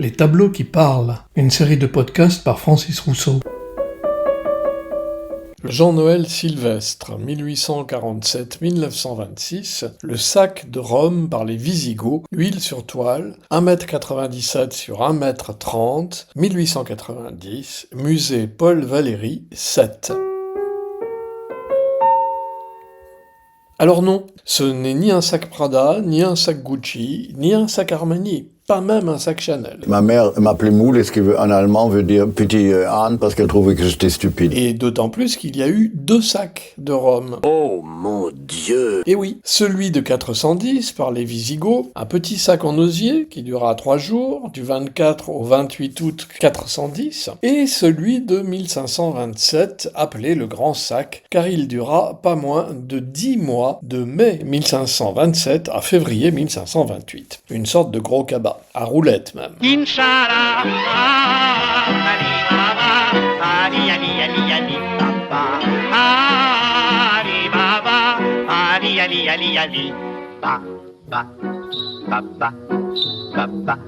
Les tableaux qui parlent, une série de podcasts par Francis Rousseau. Jean-Noël Sylvestre, 1847-1926, le sac de Rome par les Visigoths, huile sur toile, 1,97 m sur 1,30 m, 1890, musée Paul Valéry, 7. Alors non, ce n'est ni un sac Prada, ni un sac Gucci, ni un sac Armani. Pas même un sac Chanel. Ma mère m'appelait Moule, ce qui en allemand veut dire petit âne, parce qu'elle trouvait que j'étais stupide. Et d'autant plus qu'il y a eu 2 sacs de Rome. Oh mon Dieu! Et oui, celui de 410 par les Visigoths, un petit sac en osier qui dura 3 jours, du 24 au 28 août 410, et celui de 1527, appelé le Grand Sac, car il dura pas moins de 10 mois, de mai 1527 à février 1528. Une sorte de gros cabas. À roulette même. Inch'Allah, Ali Baba, Ali Ali Ali Ali Baba, Ali Baba, Ali Ali Ali Ali Baba, Baba, Baba.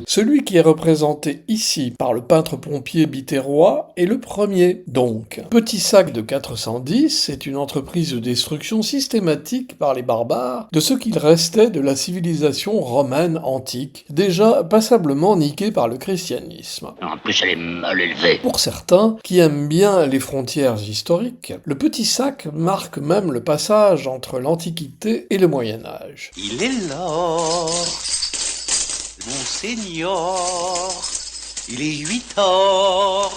Celui qui est représenté ici par le peintre pompier Biterrois est le premier, donc. Petit sac de 410, c'est une entreprise de destruction systématique par les barbares de ce qu'il restait de la civilisation romaine antique, déjà passablement niquée par le christianisme. En plus, elle est mal élevée. Pour certains, qui aiment bien les frontières historiques, le petit sac marque même le passage entre l'Antiquité et le Moyen-Âge. Il est l'or, Monseigneur, il est 8 heures.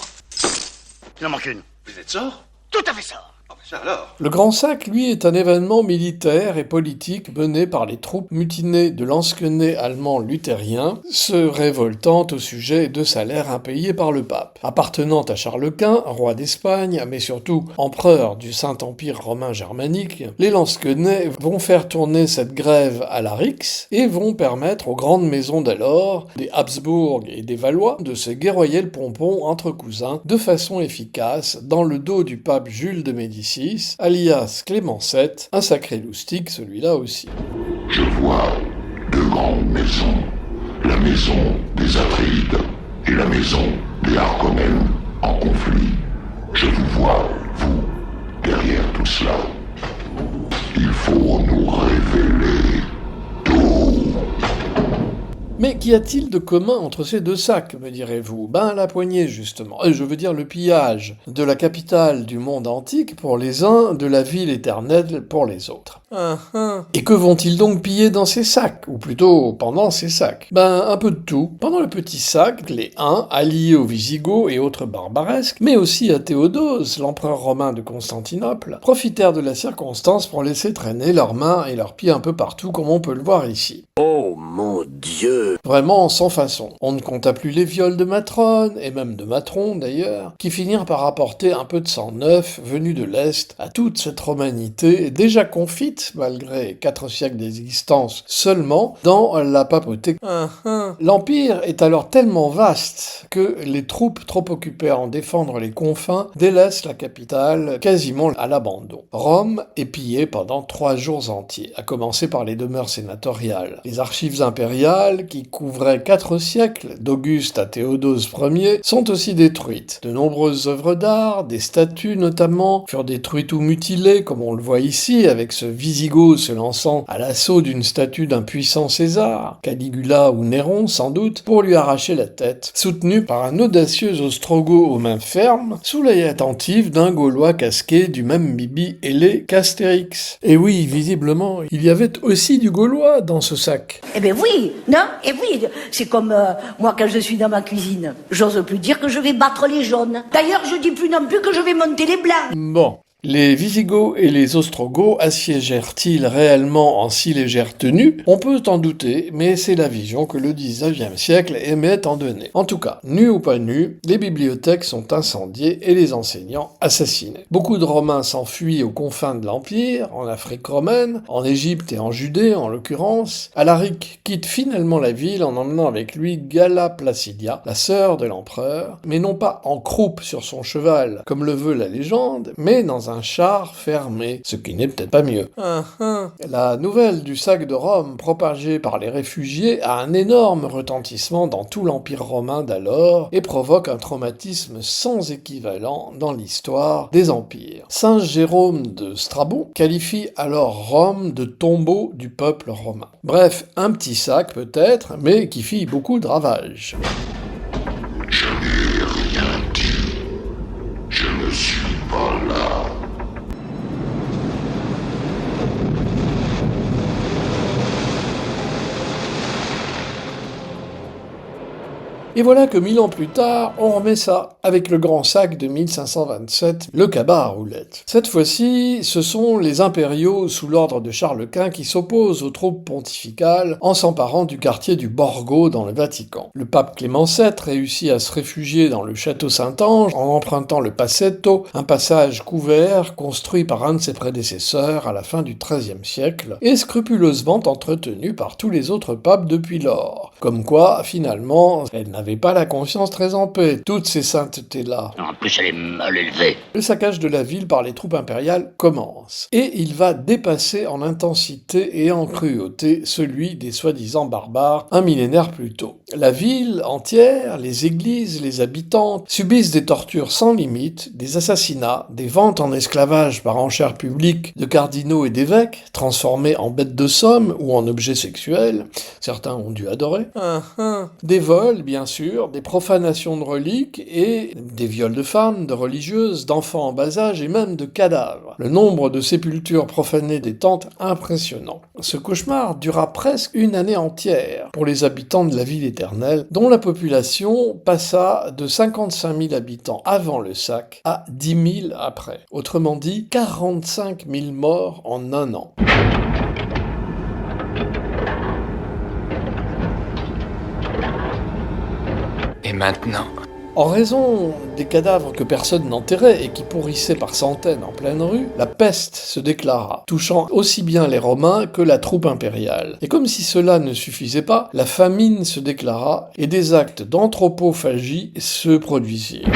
Il en manque une. Vous êtes sort? Tout à fait ça. Ah ben ça alors. Le Grand Sac, lui, est un événement militaire et politique mené par les troupes mutinées de lansquenets allemands luthériens, se révoltant au sujet de salaires impayés par le pape. Appartenant à Charles Quint, roi d'Espagne, mais surtout empereur du Saint-Empire romain germanique, les lansquenets vont faire tourner cette grève à la rixe et vont permettre aux grandes maisons d'alors, des Habsbourg et des Valois, de se guerroyer le pompon entre cousins de façon efficace dans le dos du pape Jules de Médicis, alias Clément VII, un sacré loustic celui-là aussi. Je vois 2 grandes maisons, la maison des Atreides et la maison des Harkonnen en conflit. Je vous vois, vous, derrière tout cela. Il faut nous révéler tout. Mais qu'y a-t-il de commun entre ces 2 sacs, me direz-vous? Ben, la poignée, justement. Je veux dire le pillage de la capitale du monde antique pour les uns, de la ville éternelle pour les autres. Et que vont-ils donc piller dans ces sacs? Ou plutôt, pendant ces sacs? Ben, un peu de tout. Pendant le petit sac, les Huns, alliés aux Visigoths et autres barbaresques, mais aussi à Théodose, l'empereur romain de Constantinople, profitèrent de la circonstance pour laisser traîner leurs mains et leurs pieds un peu partout, comme on peut le voir ici. Oh mon Dieu! Vraiment sans façon. On ne compta plus les viols de matrones, et même de matrons d'ailleurs, qui finirent par apporter un peu de sang neuf, venu de l'Est, à toute cette romanité, déjà confite, malgré 4 siècles d'existence seulement, dans la papauté. L'Empire est alors tellement vaste que les troupes trop occupées à en défendre les confins délaissent la capitale quasiment à l'abandon. Rome est pillée pendant 3 jours entiers, à commencer par les demeures sénatoriales. Les archives impériales, qui couvraient 4 siècles, d'Auguste à Théodose Ier, sont aussi détruites. De nombreuses œuvres d'art, des statues notamment, furent détruites ou mutilées, comme on le voit ici, avec ce Visigoth se lançant à l'assaut d'une statue d'un puissant César, Caligula ou Néron sans doute, pour lui arracher la tête, soutenu par un audacieux ostrogoth aux mains fermes, sous l'œil attentif d'un Gaulois casqué du même bibi ailé qu'Astérix. Et oui, visiblement, il y avait aussi du Gaulois dans ce sac. Eh ben oui, non? Eh oui, c'est comme moi quand je suis dans ma cuisine. J'ose plus dire que je vais battre les jaunes. D'ailleurs, je dis plus non plus que je vais monter les blancs. Bon. Les Visigoths et les Ostrogoths assiégèrent-ils réellement en si légère tenue? On peut en douter, mais c'est la vision que le XIXe siècle aimait en donner. En tout cas, nus ou pas nus, les bibliothèques sont incendiées et les enseignants assassinés. Beaucoup de Romains s'enfuient aux confins de l'Empire, en Afrique romaine, en Égypte et en Judée en l'occurrence. Alaric quitte finalement la ville en emmenant avec lui Galla Placidia, la sœur de l'empereur, mais non pas en croupe sur son cheval, comme le veut la légende, mais dans un un char fermé, ce qui n'est peut-être pas mieux. La nouvelle du sac de Rome propagée par les réfugiés a un énorme retentissement dans tout l'Empire romain d'alors et provoque un traumatisme sans équivalent dans l'histoire des empires. Saint Jérôme de Strabon qualifie alors Rome de tombeau du peuple romain. Bref, un petit sac peut-être, mais qui fit beaucoup de ravages. Je n'ai rien dit. Je ne suis pas là. Et voilà que 1000 ans plus tard, on remet ça, avec le grand sac de 1527, le cabas à roulettes. Cette fois-ci, ce sont les impériaux sous l'ordre de Charles Quint qui s'opposent aux troupes pontificales en s'emparant du quartier du Borgo dans le Vatican. Le pape Clément VII réussit à se réfugier dans le château Saint-Ange en empruntant le Passetto, un passage couvert construit par un de ses prédécesseurs à la fin du XIIIe siècle, et scrupuleusement entretenu par tous les autres papes depuis lors. Comme quoi, finalement, elle n'avait pas la conscience très en paix, toutes ces saintetés-là. En plus, elle est mal élevée. Le saccage de la ville par les troupes impériales commence, et il va dépasser en intensité et en cruauté celui des soi-disant barbares un millénaire plus tôt. La ville entière, les églises, les habitants subissent des tortures sans limite, des assassinats, des ventes en esclavage par enchère publique de cardinaux et d'évêques, transformés en bêtes de somme ou en objets sexuels, certains ont dû adorer, des vols, bien sûr, des profanations de reliques et des viols de femmes, de religieuses, d'enfants en bas âge et même de cadavres. Le nombre de sépultures profanées des tentes impressionnant. Ce cauchemar dura presque une année entière pour les habitants de la ville éternelle, dont la population passa de 55 000 habitants avant le sac à 10 000 après. Autrement dit, 45 000 morts en un an. Et maintenant ? En raison des cadavres que personne n'enterrait et qui pourrissaient par centaines en pleine rue, la peste se déclara, touchant aussi bien les Romains que la troupe impériale. Et comme si cela ne suffisait pas, la famine se déclara et des actes d'anthropophagie se produisirent.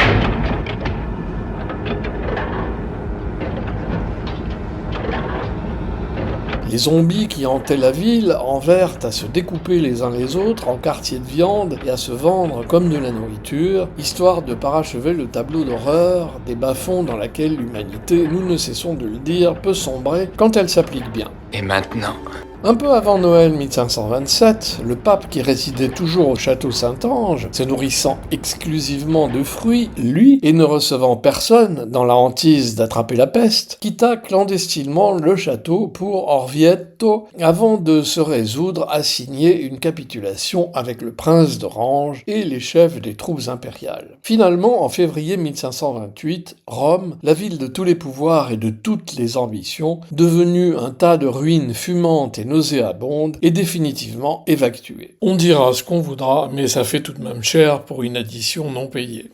Les zombies qui hantaient la ville en vinrent à se découper les uns les autres en quartiers de viande et à se vendre comme de la nourriture, histoire de parachever le tableau d'horreur des bas-fonds dans laquelle l'humanité, nous ne cessons de le dire, peut sombrer quand elle s'applique bien. Et maintenant ? Un peu avant Noël 1527, le pape qui résidait toujours au château Saint-Ange, se nourrissant exclusivement de fruits, lui, et ne recevant personne dans la hantise d'attraper la peste, quitta clandestinement le château pour Orvieto avant de se résoudre à signer une capitulation avec le prince d'Orange et les chefs des troupes impériales. Finalement, en février 1528, Rome, la ville de tous les pouvoirs et de toutes les ambitions, devenue un tas de ruines fumantes et nauséabonde, est définitivement évacuée. On dira ce qu'on voudra, mais ça fait tout de même cher pour une addition non payée.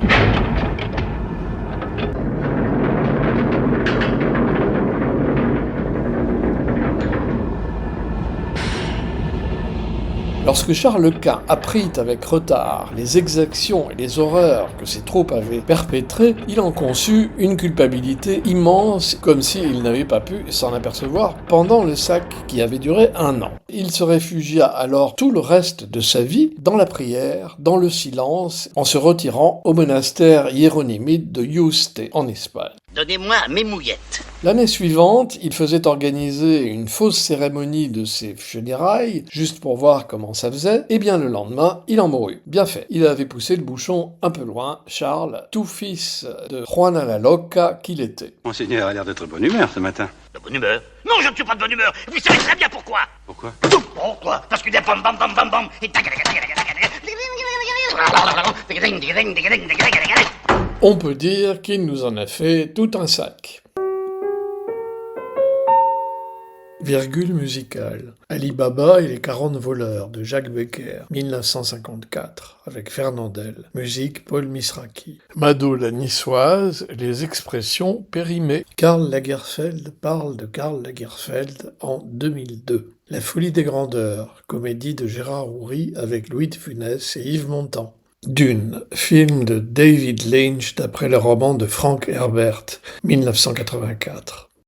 Lorsque Charles Quint apprit avec retard les exactions et les horreurs que ses troupes avaient perpétrées, il en conçut une culpabilité immense, comme s'il n'avait pas pu s'en apercevoir pendant le sac qui avait duré 1 an. Il se réfugia alors tout le reste de sa vie dans la prière, dans le silence, en se retirant au monastère hiéronymite de Yuste en Espagne. Donnez-moi mes mouillettes. L'année suivante, il faisait organiser une fausse cérémonie de ses funérailles, juste pour voir comment ça faisait, et bien le lendemain, il en mourut. Bien fait. Il avait poussé le bouchon un peu loin, Charles, tout fils de Juana la Loca qu'il était. Monseigneur a l'air d'être de bonne humeur ce matin. De bonne humeur? Non, je ne suis pas de bonne humeur. Vous savez très bien pourquoi. Pourquoi? Pourquoi? Parce qu'il y a bam bam bam bam bam et On peut dire qu'il nous en a fait tout un sac. Virgule musicale. Ali Baba et les 40 voleurs de Jacques Becker, 1954, avec Fernandel. Musique Paul Misraki. Mado la niçoise, les expressions périmées. Karl Lagerfeld parle de Karl Lagerfeld en 2002. La folie des grandeurs, comédie de Gérard Houry avec Louis de Funès et Yves Montand. Dune, film de David Lynch d'après le roman de Frank Herbert, 1984.